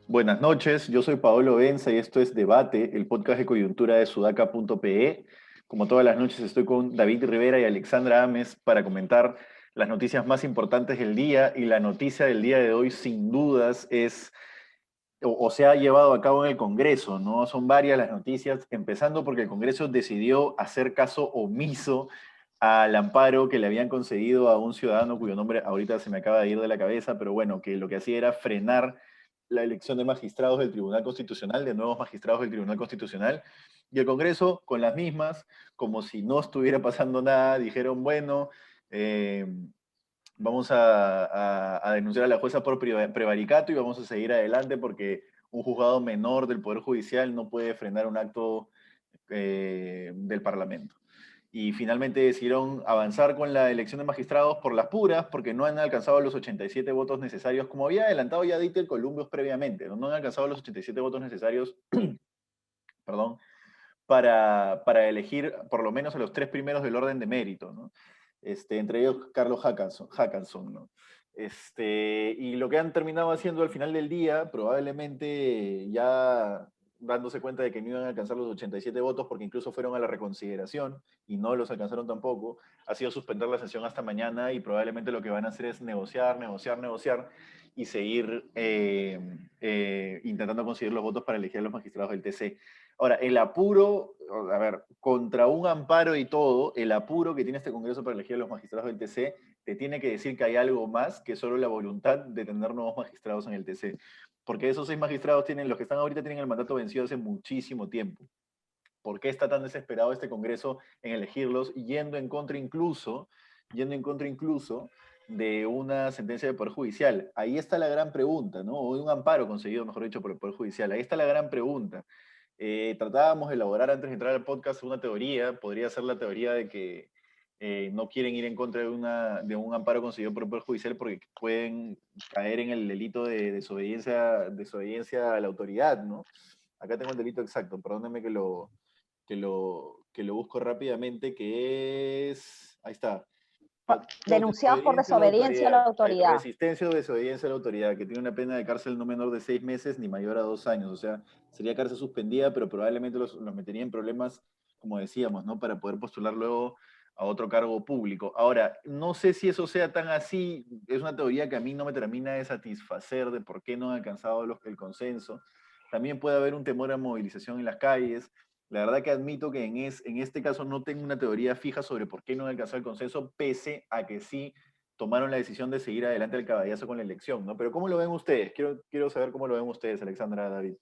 Buenas noches, yo soy Paolo Benza y esto es Debate, el podcast de coyuntura de sudaca.pe. Como todas las noches estoy con David Rivera y Alexandra Ames para comentar las noticias más importantes del día, y la noticia del día de hoy sin dudas es, o se ha llevado a cabo en el Congreso, ¿no? Son varias las noticias, empezando porque el Congreso decidió hacer caso omiso al amparo que le habían concedido a un ciudadano cuyo nombre ahorita se me acaba de ir de la cabeza, pero bueno, que lo que hacía era frenar la elección de magistrados del Tribunal Constitucional, de nuevos magistrados del Tribunal Constitucional, y el Congreso, con las mismas, como si no estuviera pasando nada, dijeron, bueno, eh, vamos a denunciar a la jueza por prevaricato y vamos a seguir adelante porque un juzgado menor del Poder Judicial no puede frenar un acto del Parlamento. Y finalmente decidieron avanzar con la elección de magistrados por las puras, porque no han alcanzado los 87 votos necesarios, como había adelantado ya Dieter Columbius previamente, no han alcanzado los 87 votos necesarios, perdón, para elegir por lo menos a los tres primeros del orden de mérito, ¿no? Entre ellos Carlos Hackanson, ¿no? Y lo que han terminado haciendo al final del día, probablemente ya dándose cuenta de que no iban a alcanzar los 87 votos, porque incluso fueron a la reconsideración y no los alcanzaron tampoco, ha sido suspender la sesión hasta mañana, y probablemente lo que van a hacer es negociar y seguir intentando conseguir los votos para elegir a los magistrados del TC. Ahora, el apuro, a ver, contra un amparo y todo, el apuro que tiene este Congreso para elegir a los magistrados del TC te tiene que decir que hay algo más que solo la voluntad de tener nuevos magistrados en el TC. Porque esos 6 magistrados los que están ahorita tienen el mandato vencido hace muchísimo tiempo. ¿Por qué está tan desesperado este Congreso en elegirlos, yendo en contra incluso de una sentencia del Poder Judicial? Ahí está la gran pregunta, ¿no? O de un amparo conseguido, mejor dicho, por el Poder Judicial. Ahí está la gran pregunta. Tratábamos de elaborar antes de entrar al podcast una teoría, podría ser la teoría de que no quieren ir en contra de un amparo conseguido por el Poder Judicial porque pueden caer en el delito de desobediencia a la autoridad, ¿no? Acá tengo el delito exacto, perdónenme que lo busco rápidamente, que es, ahí está, Denunciados por desobediencia a la autoridad. Resistencia o desobediencia a la autoridad, que tiene una pena de cárcel no menor de 6 meses ni mayor a 2 años. O sea, sería cárcel suspendida, pero probablemente los metería en problemas, como decíamos, ¿no? Para poder postular luego a otro cargo público. Ahora, no sé si eso sea tan así, es una teoría que a mí no me termina de satisfacer de por qué no han alcanzado el consenso. También puede haber un temor a movilización en las calles. La verdad que admito que en este caso no tengo una teoría fija sobre por qué no alcanzó el consenso, pese a que sí tomaron la decisión de seguir adelante el caballazo con la elección, ¿no? Pero ¿cómo lo ven ustedes? Quiero saber cómo lo ven ustedes, Alexandra, David.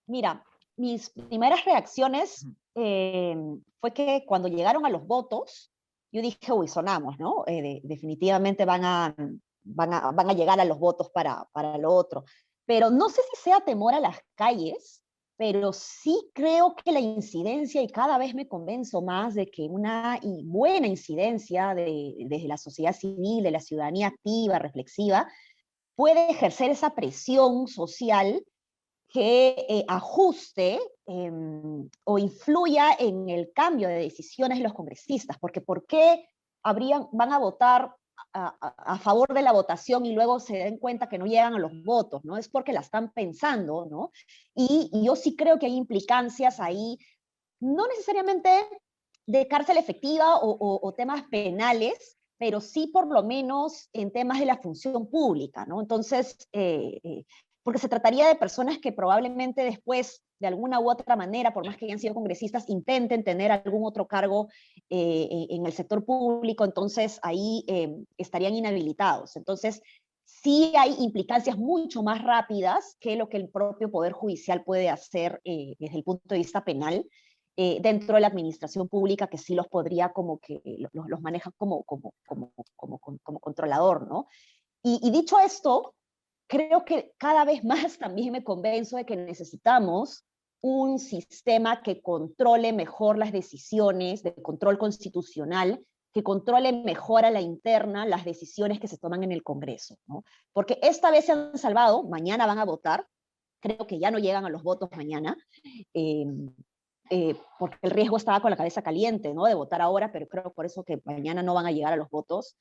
Mira, mis primeras reacciones fue que cuando llegaron a los votos, yo dije, uy, sonamos, ¿no? Definitivamente van a llegar a los votos para lo otro. Pero no sé si sea temor a las calles, pero sí creo que la incidencia, y cada vez me convenzo más de que una buena incidencia desde la sociedad civil, de la ciudadanía activa, reflexiva, puede ejercer esa presión social que ajuste o influya en el cambio de decisiones de los congresistas, porque ¿por qué van a votar a favor de la votación y luego se den cuenta que no llegan a los votos? ¿No? Es porque la están pensando, ¿no? Y yo sí creo que hay implicancias ahí, no necesariamente de cárcel efectiva o temas penales, pero sí por lo menos en temas de la función pública, ¿no? Entonces, porque se trataría de personas que probablemente después, de alguna u otra manera, por más que hayan sido congresistas, intenten tener algún otro cargo en el sector público, entonces ahí estarían inhabilitados. Entonces, sí hay implicancias mucho más rápidas que lo que el propio Poder Judicial puede hacer desde el punto de vista penal, dentro de la administración pública, que sí los podría como que los maneja como controlador, ¿no? Y dicho esto, creo que cada vez más también me convenzo de que necesitamos un sistema que controle mejor las decisiones de control constitucional, que controle mejor a la interna las decisiones que se toman en el Congreso, ¿no? Porque esta vez se han salvado, mañana van a votar, creo que ya no llegan a los votos mañana, eh, porque el riesgo estaba con la cabeza caliente, ¿no? De votar ahora, pero creo por eso que mañana no van a llegar a los votos.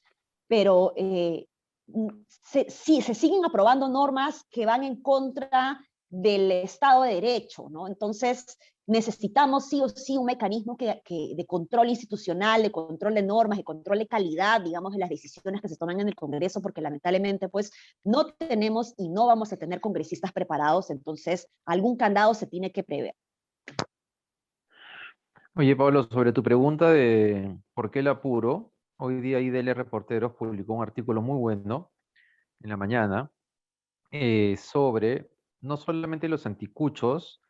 Pero sí, se siguen aprobando normas que van en contra del Estado de Derecho, ¿no? Entonces, necesitamos sí o sí un mecanismo de control institucional, de control de normas, de control de calidad, digamos, de las decisiones que se toman en el Congreso, porque lamentablemente, pues, no tenemos y no vamos a tener congresistas preparados, entonces, algún candado se tiene que prever. Oye, Pablo, sobre tu pregunta de por qué el apuro, hoy día IDL Reporteros publicó un artículo muy bueno en la mañana sobre no solamente los anticuchos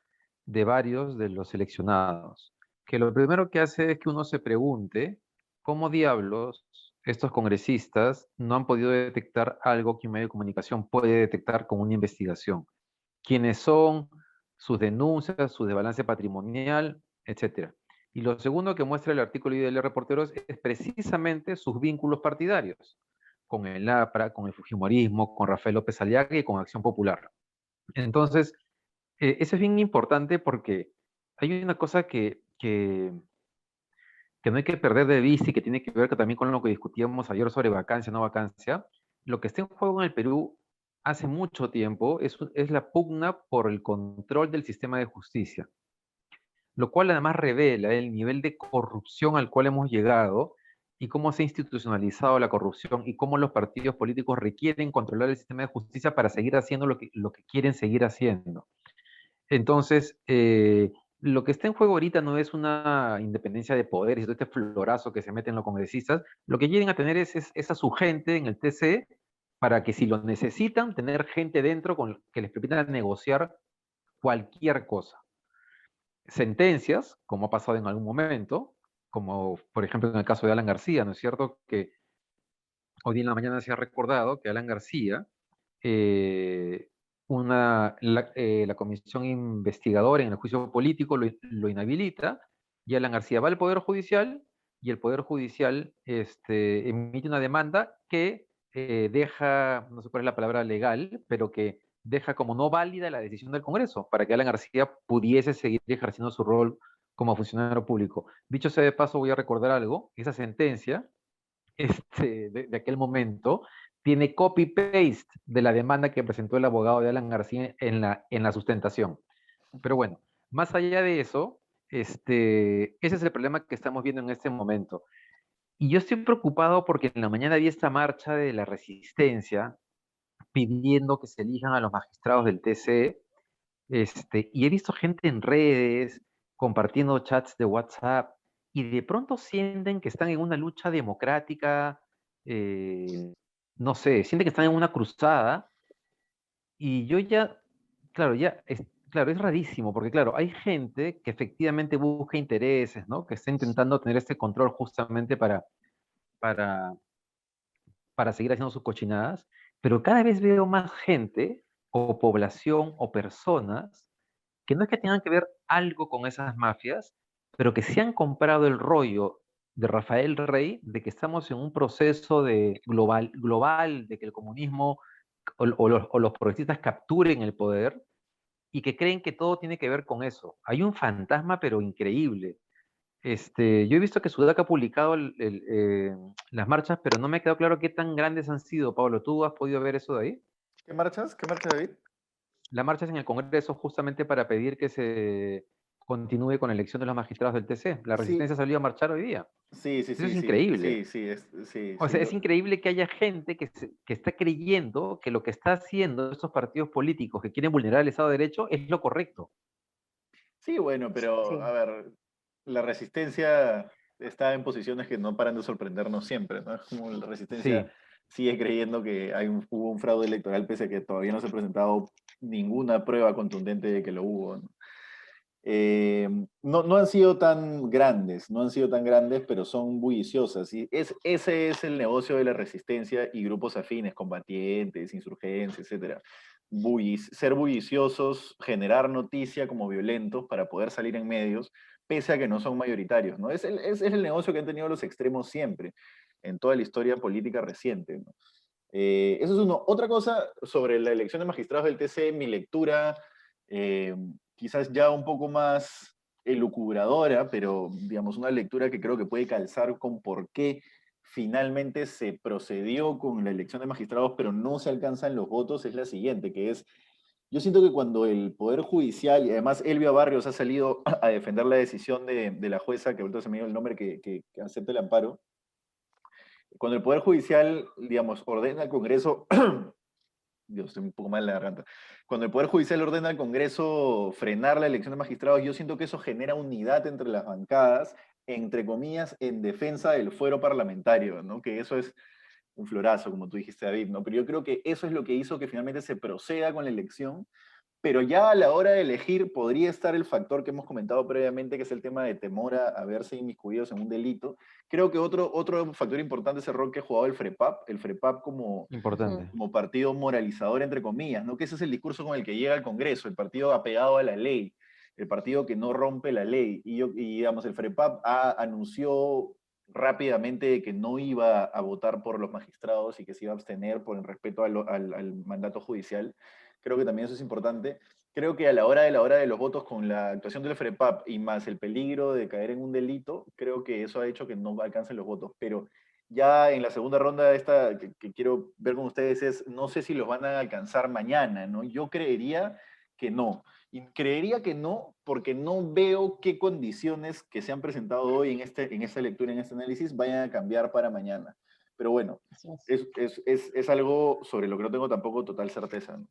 de varios de los seleccionados, que lo primero que hace es que uno se pregunte cómo diablos estos congresistas no han podido detectar algo que un medio de comunicación puede detectar con una investigación. ¿Quiénes son? Sus denuncias, su desbalance patrimonial, etcétera. Y lo segundo que muestra el artículo de IDL Reporteros es precisamente sus vínculos partidarios, con el APRA, con el Fujimorismo, con Rafael López Aliaga y con Acción Popular. Entonces, eso es bien importante porque hay una cosa que no hay que perder de vista y que tiene que ver también con lo que discutíamos ayer sobre vacancia, no vacancia. Lo que está en juego en el Perú hace mucho tiempo es la pugna por el control del sistema de justicia, lo cual además revela el nivel de corrupción al cual hemos llegado y cómo se ha institucionalizado la corrupción y cómo los partidos políticos requieren controlar el sistema de justicia para seguir haciendo lo que quieren seguir haciendo. Entonces, lo que está en juego ahorita no es una independencia de poderes, este florazo que se meten los congresistas. Lo que quieren a tener es a su gente en el TC para que si lo necesitan, tener gente dentro que les permita negociar cualquier cosa. Sentencias, como ha pasado en algún momento, como por ejemplo en el caso de Alan García, ¿no es cierto? Que hoy día en la mañana se ha recordado que Alan García eh, la comisión investigadora en el juicio político lo inhabilita y Alan García va al Poder Judicial y el Poder Judicial emite una demanda que deja, no sé cuál es la palabra legal, pero que deja como no válida la decisión del Congreso para que Alan García pudiese seguir ejerciendo su rol como funcionario público. Dicho sea de paso, voy a recordar algo, esa sentencia de aquel momento, tiene copy-paste de la demanda que presentó el abogado de Alan García en la sustentación. Pero bueno, más allá de eso, ese es el problema que estamos viendo en este momento. Y yo estoy preocupado porque en la mañana vi esta marcha de la resistencia pidiendo que se elijan a los magistrados del TC, y he visto gente en redes compartiendo chats de WhatsApp y de pronto sienten que están en una lucha democrática, eh, no sé, sienten que están en una cruzada y yo ya, claro, claro, es rarísimo porque claro, hay gente que efectivamente busca intereses, ¿no? Que está intentando tener este control justamente para, para seguir haciendo sus cochinadas, pero cada vez veo más gente o población o personas que no es que tengan que ver algo con esas mafias, pero que se han comprado el rollo de Rafael Rey de que estamos en un proceso de global de que el comunismo o los progresistas capturen el poder y que creen que todo tiene que ver con eso. Hay un fantasma, pero increíble. Yo he visto que Sudaca ha publicado las marchas, pero no me ha quedado claro qué tan grandes han sido. Pablo, ¿tú has podido ver eso de ahí? ¿Qué marchas? ¿Qué marcha, David? La marcha es en el Congreso justamente para pedir que se continúe con la elección de los magistrados del TC. La Sí, resistencia salió a marchar hoy día. sí, sí, Eso es sí, sí, increíble. sí, sí, sí, O sí, sea, es increíble que haya gente que está creyendo que lo que está haciendo estos partidos políticos que quieren vulnerar el Estado de Derecho es lo correcto. sí, bueno, pero a Sí. ver, la resistencia está en posiciones que no paran de sorprendernos siempre, ¿no? Como la resistencia Sí, sigue creyendo que hubo un fraude electoral pese a que todavía no se ha presentado ninguna prueba contundente de que lo hubo, ¿no? No han sido tan grandes, no han sido tan grandes, pero son bulliciosas. Y ese es el negocio de la resistencia y grupos afines, combatientes, insurgencias, etcétera. Ser bulliciosos, generar noticia como violentos para poder salir en medios, pese a que no son mayoritarios, ¿no? Es el negocio que han tenido los extremos siempre, en toda la historia política reciente, ¿no? Eso es uno. Otra cosa sobre la elección de magistrados del TC, mi lectura eh, quizás ya un poco más elucubradora, pero digamos una lectura que creo que puede calzar con por qué finalmente se procedió con la elección de magistrados, pero no se alcanzan los votos, es la siguiente, que es, yo siento que cuando el Poder Judicial, y además Elvia Barrios ha salido a defender la decisión de la jueza, que ahorita se me dio el nombre, que acepta el amparo, cuando el Poder Judicial, digamos, ordena al Congreso, Dios, estoy un poco mal en la garganta. Cuando el Poder Judicial ordena al Congreso frenar la elección de magistrados, yo siento que eso genera unidad entre las bancadas, entre comillas, en defensa del fuero parlamentario, ¿no? Que eso es un florazo, como tú dijiste, David, ¿no? Pero yo creo que eso es lo que hizo que finalmente se proceda con la elección, pero ya a la hora de elegir podría estar el factor que hemos comentado previamente, que es el tema de temor a verse inmiscuidos en un delito. Creo que otro factor importante es el rol que ha jugado el FREPAP como, Importante. como partido moralizador, entre comillas, ¿no? Que ese es el discurso con el que llega al Congreso, el partido apegado a la ley, el partido que no rompe la ley. Digamos, el FREPAP anunció rápidamente que no iba a votar por los magistrados y que se iba a abstener por el respeto al mandato judicial. Creo que también eso es importante. Creo que a la hora de los votos, con la actuación del FREPAP y más el peligro de caer en un delito, creo que eso ha hecho que no alcancen los votos. Pero ya en la segunda ronda esta que quiero ver con ustedes es, no sé si los van a alcanzar mañana, ¿no? Yo creería que no. Y creería que no, porque no veo qué condiciones que se han presentado hoy en esta lectura, en este análisis, vayan a cambiar para mañana. Pero bueno, Así es. es algo sobre lo que no tengo tampoco total certeza, ¿no?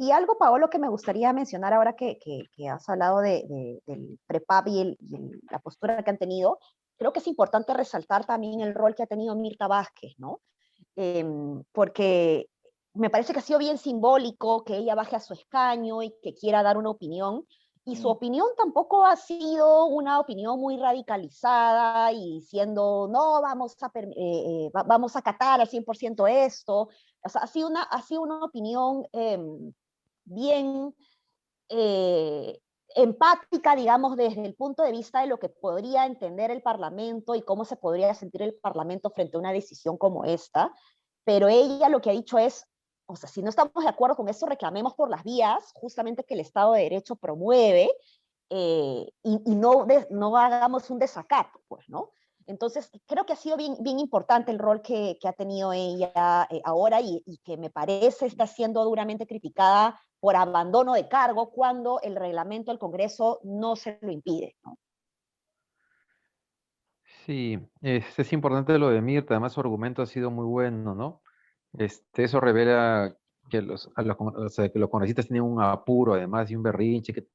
Y algo, Paolo, que me gustaría mencionar ahora que has hablado del PREPAP la postura que han tenido, creo que es importante resaltar también el rol que ha tenido Mirta Vázquez, ¿no? Porque me parece que ha sido bien simbólico que ella baje a su escaño y que quiera dar una opinión, y su opinión tampoco ha sido una opinión muy radicalizada y diciendo, no, vamos a acatar al 100% esto. O sea, ha sido una opinión bien empática, digamos, desde el punto de vista de lo que podría entender el Parlamento y cómo se podría sentir el Parlamento frente a una decisión como esta. Pero ella lo que ha dicho es, o sea, si no estamos de acuerdo con eso, reclamemos por las vías, justamente que el Estado de Derecho promueve, y no hagamos un desacato, pues, ¿no? Entonces, creo que ha sido bien importante el rol que ha tenido ella ahora y que me parece está siendo duramente criticada por abandono de cargo cuando el reglamento del Congreso no se lo impide, ¿no? Sí, es importante lo de Mirta, además su argumento ha sido muy bueno, ¿no? Eso revela que o sea, que los congresistas tienen un apuro, además, y un berrinche, pero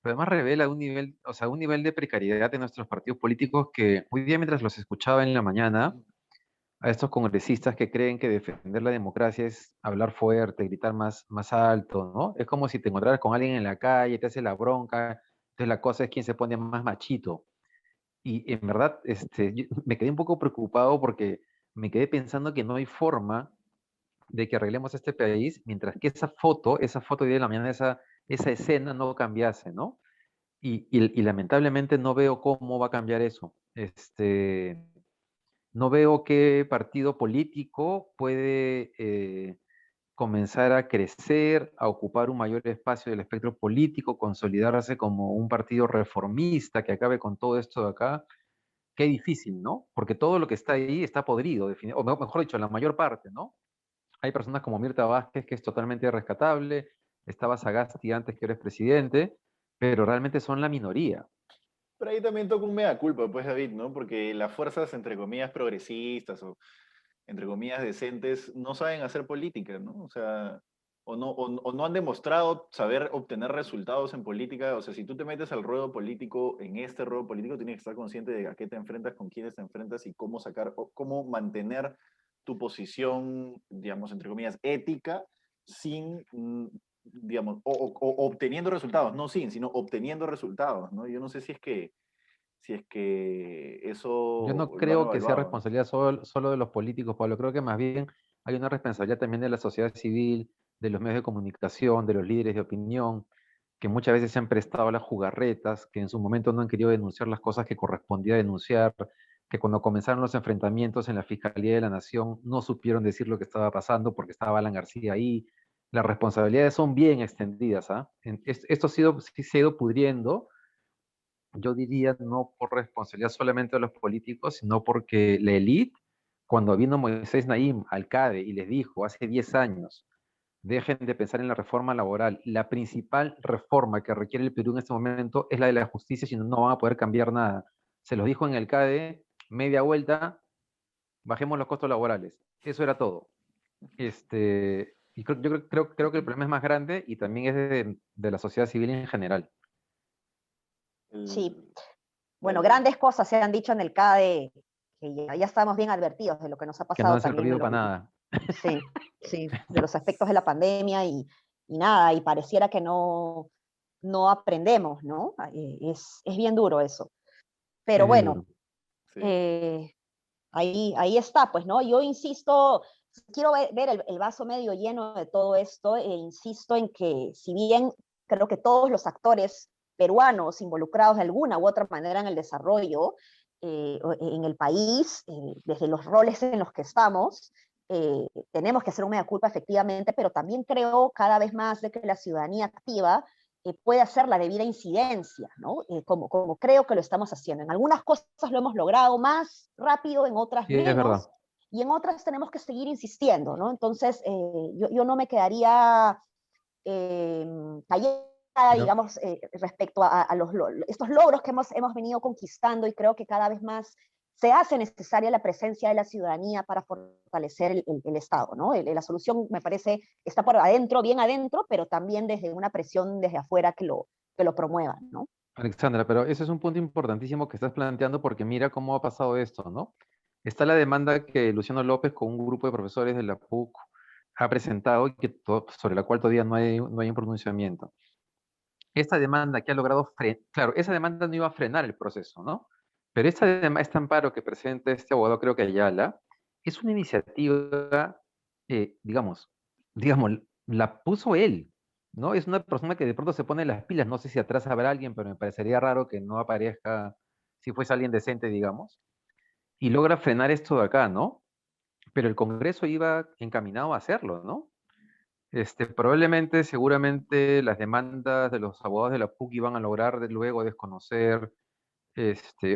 además revela un nivel, o sea, un nivel de precariedad de nuestros partidos políticos que hoy día, mientras los escuchaba en la mañana, a estos congresistas que creen que defender la democracia es hablar fuerte, gritar más alto, ¿no? Es como si te encontraras con alguien en la calle, te hace la bronca, entonces la cosa es quién se pone más machito. Y en verdad, yo me quedé un poco preocupado porque me quedé pensando que no hay forma de que arreglemos este país mientras que esa foto de la mañana, esa escena no cambiase, ¿no? Y lamentablemente no veo cómo va a cambiar eso. No veo qué partido político puede comenzar a crecer, a ocupar un mayor espacio del espectro político, consolidarse como un partido reformista que acabe con todo esto de acá. Qué difícil, ¿no? Porque todo lo que está ahí está podrido, o mejor dicho, la mayor parte, ¿no? Hay personas como Mirta Vázquez, que es totalmente rescatable, estaba Sagasti antes que eres presidente, pero realmente son la minoría. Pero ahí también toca un mea culpa, pues, David, ¿no? Porque las fuerzas, entre comillas, progresistas o, entre comillas, decentes, no saben hacer política, ¿no? O sea, o no han demostrado saber obtener resultados en política. O sea, si tú te metes al ruedo político, en este ruedo político, tienes que estar consciente de a qué te enfrentas, con quiénes te enfrentas y cómo sacar, o cómo mantener tu posición, digamos, entre comillas, ética, sin, digamos, o obteniendo resultados, no sin, sino obteniendo resultados, ¿no? Yo no sé si es que Yo eso no lo han creo que sea evaluado, ¿no? responsabilidad solo de los políticos, Pablo. Creo que más bien hay una responsabilidad también de la sociedad civil, de los medios de comunicación, de los líderes de opinión, que muchas veces se han prestado a las jugarretas, que en su momento no han querido denunciar las cosas que correspondía denunciar, que cuando comenzaron los enfrentamientos en la Fiscalía de la Nación no supieron decir lo que estaba pasando porque estaba Alan García ahí. las responsabilidades son bien extendidas, ¿ah? Esto sí se ha ido pudriendo, yo diría no por responsabilidad solamente de los políticos, sino porque la élite, cuando vino Moisés Naim al CADE y les dijo hace 10 años, dejen de pensar en la reforma laboral, la principal reforma que requiere el Perú en este momento es la de la justicia, si no, no van a poder cambiar nada. Se los dijo en el CADE, media vuelta, bajemos los costos laborales. Eso era todo. Y creo que el problema es más grande y también es de la sociedad civil en general. Sí, bueno, Dale, dale. grandes cosas se han dicho en el CADE, que ya estamos bien advertidos de lo que nos ha Que no pasado han también servido para nada. sí, sí, de los efectos de la pandemia y nada, y pareciera que no aprendemos, ¿no? Es bien duro eso. Pero Es bien bueno, duro. Sí. ahí está, pues, ¿no? Yo insisto, quiero ver el vaso medio lleno de todo esto e insisto en que si bien creo que todos los actores peruanos involucrados de alguna u otra manera en el desarrollo en el país, desde los roles en los que estamos, tenemos que hacer una mea culpa efectivamente, pero también creo cada vez más de que la ciudadanía activa puede hacer la debida incidencia, ¿no? Como creo que lo estamos haciendo. En algunas cosas lo hemos logrado más rápido, en otras Sí, es verdad. menos, y en otras tenemos que seguir insistiendo, ¿no? Entonces, yo no me quedaría callada, Yo, digamos, respecto a estos logros que hemos venido conquistando y creo que cada vez más se hace necesaria la presencia de la ciudadanía para fortalecer el Estado, ¿no? La solución, me parece, está por adentro, bien adentro, pero también desde una presión desde afuera que lo promueva, ¿no? Alexandra, pero ese es un punto importantísimo que estás planteando porque mira cómo ha pasado esto, ¿no? Está la demanda que Luciano López con un grupo de profesores de la PUC ha presentado y sobre la cual todavía no hay un pronunciamiento. Esta demanda que ha logrado claro, esa demanda no iba a frenar el proceso, ¿no? Pero este amparo que presenta este abogado, creo que Ayala, es una iniciativa, digamos, la puso él, ¿no? Es una persona que de pronto se pone las pilas, no sé si atrás habrá alguien, pero me parecería raro que no aparezca, si fuese alguien decente, digamos, y logra frenar esto de acá, ¿no? Pero el Congreso iba encaminado a hacerlo, ¿no? Probablemente, seguramente, las demandas de los abogados de la PUC iban a lograr luego desconocer,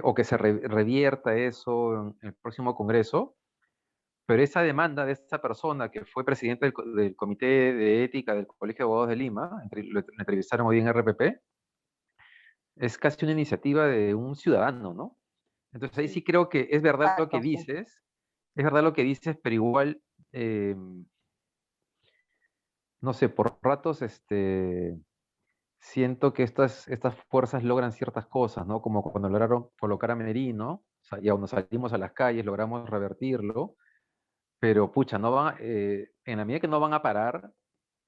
o que se revierta eso en el próximo Congreso, pero esa demanda de esta persona que fue presidente del Comité de Ética del Colegio de Abogados de Lima, lo entrevistaron hoy en RPP, es casi una iniciativa de un ciudadano, ¿no? Entonces ahí Sí. sí creo que es verdad lo que Exacto, sí. dices, es verdad lo que dices, pero igual, no sé, por ratos, siento que estas fuerzas logran ciertas cosas, ¿no? Como cuando lograron colocar a Merino, y cuando salimos a las calles logramos revertirlo, pero pucha, en la medida que no van a parar,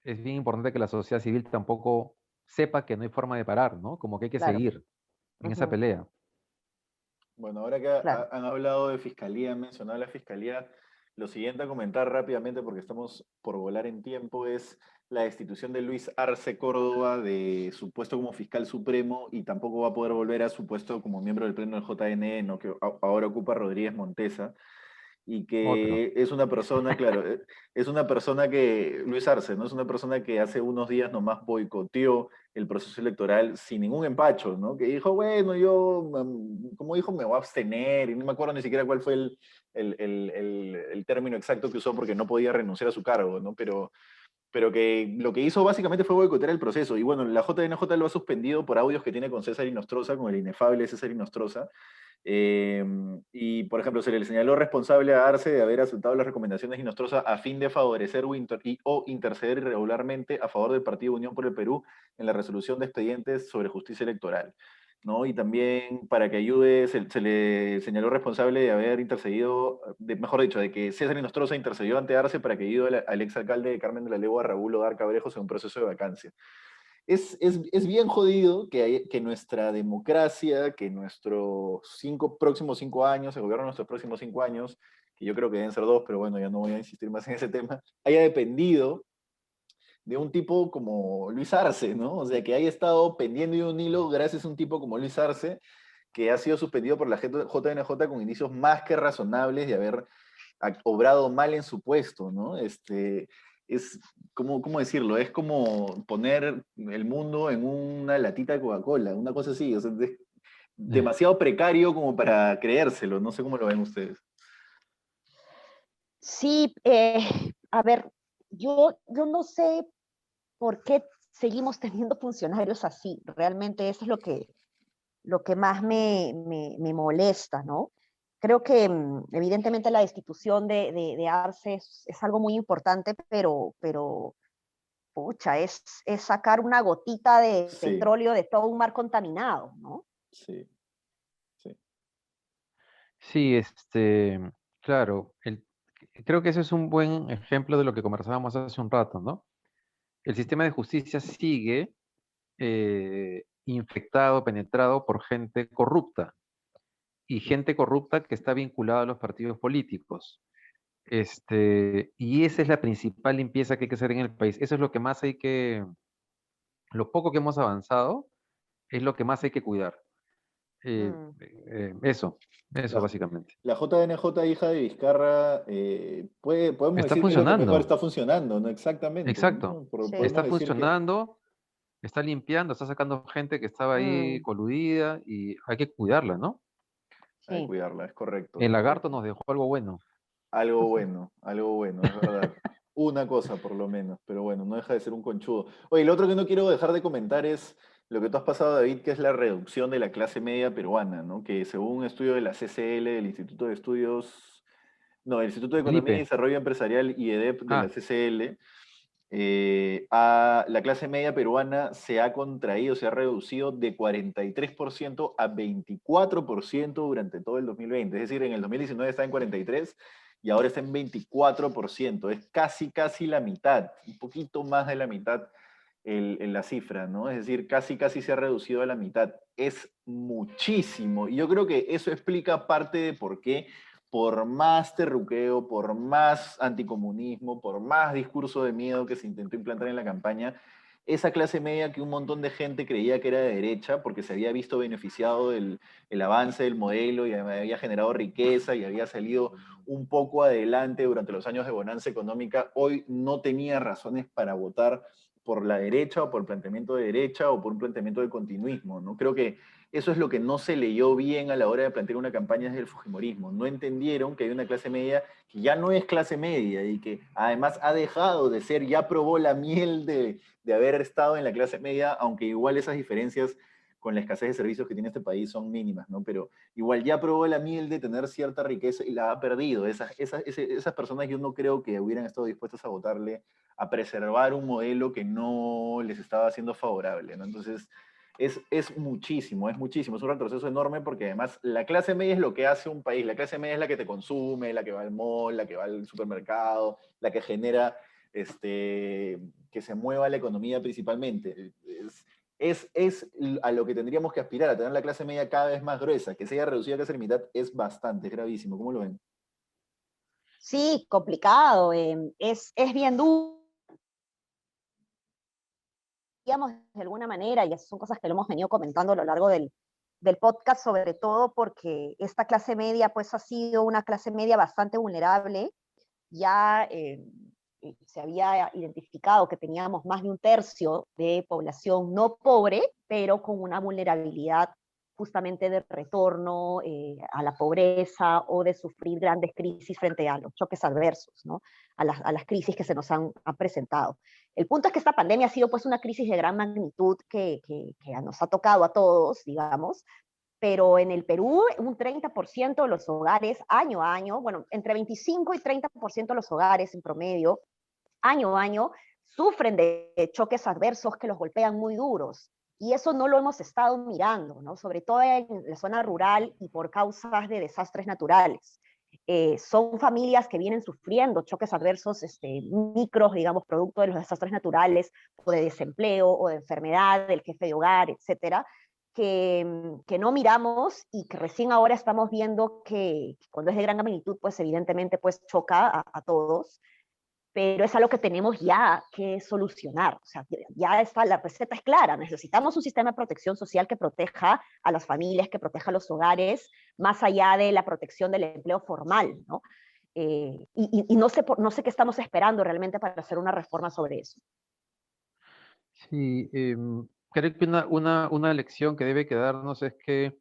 es bien importante que la sociedad civil tampoco sepa que no hay forma de parar, ¿no? Como que hay que Claro. seguir en esa Ujú, pelea. Bueno, ahora que claro. han hablado de fiscalía, han mencionado la fiscalía, lo siguiente a comentar rápidamente, porque estamos por volar en tiempo, es la destitución de Luis Arce Córdoba de su puesto como fiscal supremo y tampoco va a poder volver a su puesto como miembro del Pleno del JNE, ¿no? Que ahora ocupa Rodríguez Montesa y Otro. que es una persona, claro, es una persona que, Luis Arce, ¿no? Es una persona que hace unos días nomás boicoteó el proceso electoral sin ningún empacho, ¿no? Que dijo, bueno, yo, como dijo, me voy a abstener, y no me acuerdo ni siquiera cuál fue el término exacto que usó porque no podía renunciar a su cargo, ¿no? Pero que lo que hizo básicamente fue boicotear el proceso. Y bueno, la JNJ lo ha suspendido por audios que tiene con César Inostroza, con el inefable César Inostroza, y, por ejemplo, se le señaló responsable a Arce de haber aceptado las recomendaciones de Inostroza a fin de favorecer o interceder irregularmente a favor del Partido Unión por el Perú en la resolución de expedientes sobre justicia electoral, ¿no? Y también para que ayude, se le señaló responsable de haber intercedido, mejor dicho, de que César Inostroza intercedió ante Arce para que ayude al exalcalde de Carmen de la Legua, Raúl Odar Cabrejos, en un proceso de vacancia. Es bien jodido que nuestra democracia, que nuestros próximos 5 años, el gobierno de nuestros próximos 5 años, que yo creo que deben ser 2, pero bueno, ya no voy a insistir más en ese tema, haya dependido de un tipo como Luis Arce, ¿no? O sea, que haya estado pendiendo de un hilo gracias a un tipo como Luis Arce, que ha sido suspendido por la JNJ con indicios más que razonables de haber obrado mal en su puesto, ¿no? es ¿cómo decirlo? Es como poner el mundo en una latita de Coca-Cola, una cosa así, o sea, es demasiado precario como para creérselo, no sé cómo lo ven ustedes. Sí, a ver, yo no sé por qué seguimos teniendo funcionarios así. Realmente eso es lo que más me molesta, ¿no? Creo que evidentemente la destitución de Arce es algo muy importante, pero pucha, es sacar una gotita de Sí, petróleo de todo un mar contaminado, ¿no? sí, sí. Sí, claro, creo que ese es un buen ejemplo de lo que conversábamos hace un rato, ¿no? El sistema de justicia sigue infectado, penetrado por gente corrupta y gente corrupta que está vinculada a los partidos políticos. Y esa es la principal limpieza que hay que hacer en el país. Eso es lo que más lo poco que hemos avanzado es lo que más hay que cuidar. Eh, Mm, eso La, básicamente. la JNJ, hija de Vizcarra, podemos Está decir que es lo que mejor funcionando, está funcionando, ¿no? Exactamente, exacto. ¿no? sí. Podemos Está decir que funcionando, está limpiando, está sacando gente que estaba ahí Mm, coludida y hay que cuidarla, ¿no? hay que sí. cuidarla, es correcto, es El lagarto correcto. nos dejó algo bueno. Algo bueno, es verdad. Una cosa por lo menos, pero bueno, no deja de ser un conchudo. Oye, lo otro que no quiero dejar de comentar es lo que tú has pasado, David, que es la reducción de la clase media peruana, ¿no? Que según un estudio de la CCL, del Instituto de Estudios, no, el Instituto de El Economía y IPE. Desarrollo Empresarial y EDEP de la Ah, CCL, la clase media peruana se ha contraído, se ha reducido de 43% a 24% durante todo el 2020. Es decir, en el 2019 está en 43 y ahora está en 24%. Es casi la mitad, un poquito más de la mitad la cifra, ¿no? Es decir, casi se ha reducido a la mitad. Es muchísimo. Y yo creo que eso explica parte de por qué por más terruqueo, por más anticomunismo, por más discurso de miedo que se intentó implantar en la campaña, esa clase media que un montón de gente creía que era de derecha porque se había visto beneficiado del el avance del modelo y había generado riqueza y había salido un poco adelante durante los años de bonanza económica, hoy no tenía razones para votar por la derecha o por el planteamiento de derecha o por un planteamiento de continuismo, ¿no? Creo que eso es lo que no se leyó bien a la hora de plantear una campaña desde el fujimorismo. No entendieron que hay una clase media que ya no es clase media y que además ha dejado de ser, ya probó la miel de haber estado en la clase media, aunque igual esas diferencias con la escasez de servicios que tiene este país son mínimas, ¿no? Pero igual ya probó la miel de tener cierta riqueza y la ha perdido. Esas personas yo no creo que hubieran estado dispuestas a votarle a preservar un modelo que no les estaba haciendo favorable, ¿no? Entonces, es muchísimo, es un retroceso enorme porque además la clase media es lo que hace un país, la clase media es la que te consume, la que va al mall, la que va al supermercado, la que genera que se mueva la economía principalmente. Es a lo que tendríamos que aspirar, a tener la clase media cada vez más gruesa, que se haya reducido a casi la mitad es bastante, es gravísimo. ¿Cómo lo ven? Sí, complicado. Es bien duro, digamos, de alguna manera, y esas son cosas que lo hemos venido comentando a lo largo del podcast, sobre todo porque esta clase media pues ha sido una clase media bastante vulnerable. Ya se había identificado que teníamos más de un tercio de población no pobre, pero con una vulnerabilidad justamente de retorno a la pobreza o de sufrir grandes crisis frente a los choques adversos, ¿no? A las crisis que se nos han presentado. El punto es que esta pandemia ha sido pues una crisis de gran magnitud que nos ha tocado a todos, digamos, pero en el Perú un 30% de los hogares año a año, bueno, entre 25 y 30% de los hogares en promedio, año a año, sufren de choques adversos que los golpean muy duros. Y eso no lo hemos estado mirando, ¿no? Sobre todo en la zona rural y por causas de desastres naturales. Son familias que vienen sufriendo choques adversos micros, digamos, producto de los desastres naturales o de desempleo o de enfermedad del jefe de hogar, etcétera, que no miramos y que recién ahora estamos viendo que cuando es de gran magnitud, pues evidentemente pues choca a todos, pero es algo que tenemos ya que solucionar. O sea, ya está, la receta es clara. Necesitamos un sistema de protección social que proteja a las familias, que proteja a los hogares, más allá de la protección del empleo formal, ¿no? y no sé, no sé qué estamos esperando realmente para hacer una reforma sobre eso. Sí, creo que una lección que debe quedarnos es que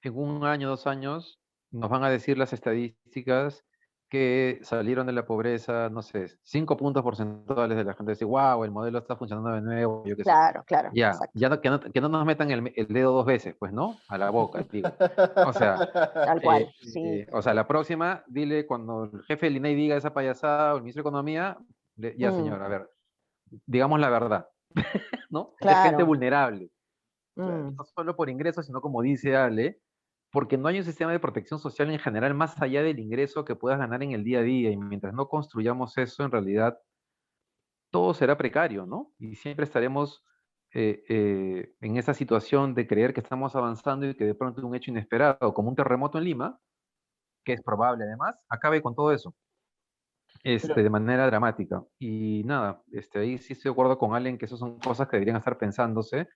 en 1 año, 2 años, nos van a decir las estadísticas que salieron de la pobreza, no sé, 5 puntos porcentuales de la gente. Decir, wow, el modelo está funcionando de nuevo, yo qué sé. Claro, claro, Ya, exacto. ya que no nos metan el dedo 2 veces, pues, ¿no? A la boca, digo. O sea, Tal cual, sí. o sea, la próxima, dile cuando el jefe del INEI diga esa payasada o el ministro de Economía, ya, Mm, señor, a ver, digamos la verdad, ¿no? Es gente claro. vulnerable. Y Mm, no solo por ingresos, sino como dice Ale, porque no hay un sistema de protección social en general más allá del ingreso que puedas ganar en el día a día. Y mientras no construyamos eso, en realidad todo será precario, ¿no? Y siempre estaremos en esa situación de creer que estamos avanzando y que de pronto un hecho inesperado, como un terremoto en Lima, que es probable además, acabe con todo eso, Pero, de manera dramática. Y nada, ahí sí estoy de acuerdo con Allen que esas son cosas que deberían estar pensándose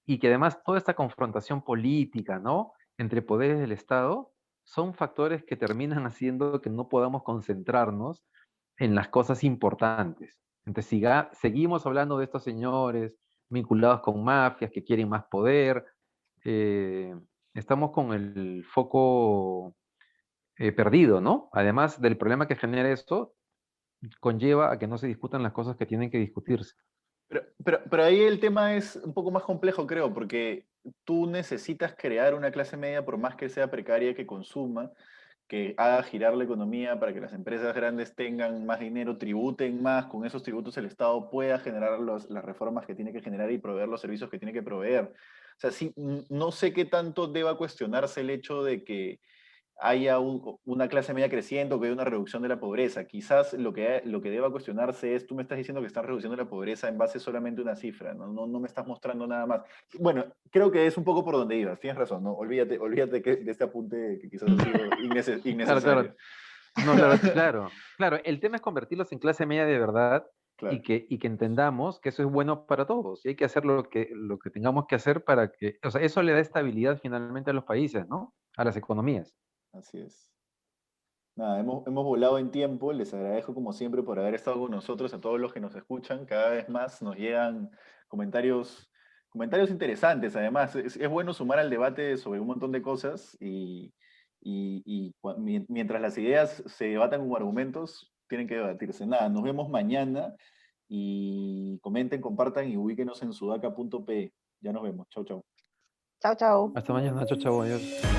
y que además toda esta confrontación política, ¿no? Entre poderes del Estado son factores que terminan haciendo que no podamos concentrarnos en las cosas importantes. Entonces, seguimos hablando de estos señores vinculados con mafias que quieren más poder, eh, estamos con el foco perdido, ¿no? Además del problema que genera esto, conlleva a que no se discutan las cosas que tienen que discutirse. pero ahí el tema es un poco más complejo, creo, porque tú necesitas crear una clase media, por más que sea precaria, que consuma, que haga girar la economía para que las empresas grandes tengan más dinero, tributen más, con esos tributos el Estado pueda generar las reformas que tiene que generar y proveer los servicios que tiene que proveer. O sea, sí, no sé qué tanto deba cuestionarse el hecho de que haya una clase media creciendo, que haya una reducción de la pobreza. Quizás lo que deba cuestionarse es, tú me estás diciendo que están reduciendo la pobreza en base solamente a una cifra, no me estás mostrando nada más. Bueno, creo que es un poco por donde ibas, tienes razón, ¿no? Olvídate de este apunte que quizás ha sido Claro, innecesario. claro. No, claro, claro. Claro, el tema es convertirlos en clase media de verdad Claro, y que entendamos que eso es bueno para todos. Y hay que hacer lo que tengamos que hacer para que, o sea, eso le da estabilidad finalmente a los países, ¿no? A las economías. así es. Nada, hemos volado en tiempo, les agradezco como siempre por haber estado con nosotros, a todos los que nos escuchan, cada vez más nos llegan comentarios interesantes, además, es bueno sumar al debate sobre un montón de cosas y mientras las ideas se debatan como argumentos, tienen que debatirse. Nada, nos vemos mañana y comenten, compartan y ubíquenos en sudaca.pe. Ya nos vemos, chau, chau. chao, chao. Hasta mañana, chao, chao, adiós.